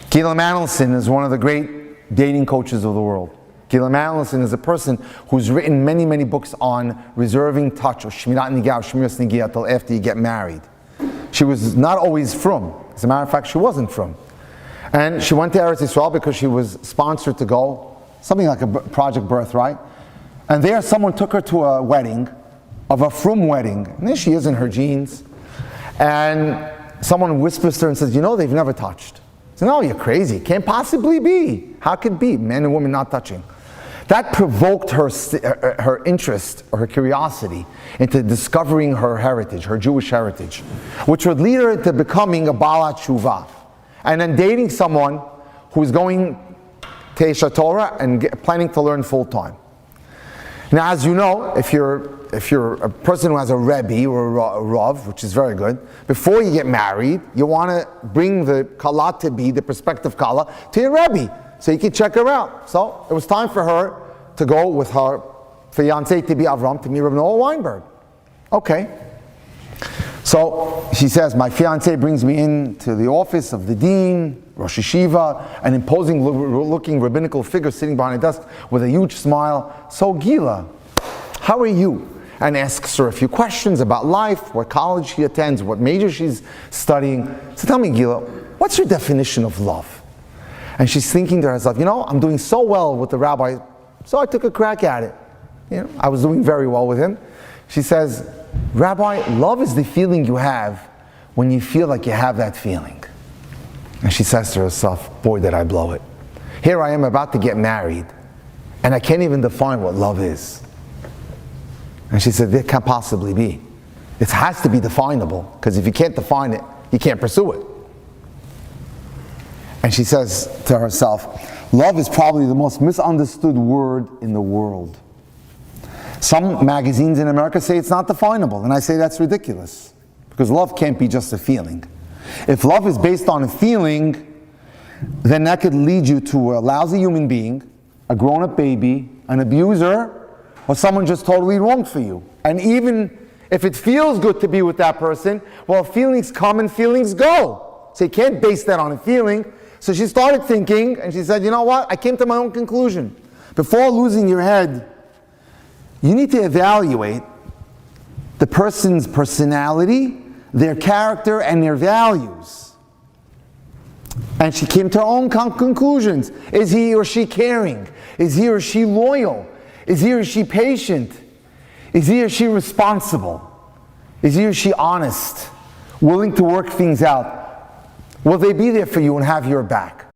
Gila Mandelson is one of the great dating coaches of the world. Gila Mandelson is a person who's written many, many books on reserving touch, or shmirat nigah, shmiras nigah, till after you get married. She was not always from. As a matter of fact, she wasn't from. And she went to Eretz Yisrael because she was sponsored to go, something like a Project Birthright. And there someone took her to a wedding, of a frum wedding. And there she is in her jeans. And someone whispers to her and says, you know, they've never touched. I said, no, you're crazy. Can't possibly be. How could be? Man and woman not touching. That provoked her interest, or her curiosity, into discovering her heritage, her Jewish heritage, which would lead her to becoming a Baalat Shuvah, and then dating someone who's going to Esha Torah and planning to learn full time. Now, as you know, if you're a person who has a Rebbe or a Rav, which is very good, before you get married, you want to bring the Kala to be, the prospective Kala, to your Rebbe, so you can check her out. So it was time for her to go with her fiancé to be Avram, to meet Rabbi Noah Weinberg. Okay. So she says, my fiancé brings me into the office of the dean, Rosh Yeshiva, an imposing looking rabbinical figure sitting behind a desk with a huge smile. So Gila, how are you? And asks her a few questions about life, what college she attends, what major she's studying. So tell me, Gila, what's your definition of love? And she's thinking to herself, you know, I'm doing so well with the rabbi, so I took a crack at it. You know, I was doing very well with him. She says, Rabbi, love is the feeling you have when you feel like you have that feeling. And she says to herself, boy, did I blow it. Here I am about to get married, and I can't even define what love is. And she said, it can't possibly be. It has to be definable, because if you can't define it, you can't pursue it. And she says to herself, love is probably the most misunderstood word in the world. Some magazines in America say it's not definable, and I say that's ridiculous, because love can't be just a feeling. If love is based on a feeling, then that could lead you to a lousy human being, a grown-up baby, an abuser, or someone just totally wrong for you. And even if it feels good to be with that person, well, feelings come and feelings go. So you can't base that on a feeling. So she started thinking, and she said, you know what? I came to my own conclusion. Before losing your head, you need to evaluate the person's personality, their character, and their values. And she came to her own conclusions. Is he or she caring? Is he or she loyal? Is he or she patient? Is he or she responsible? Is he or she honest? Willing to work things out? Will they be there for you and have your back?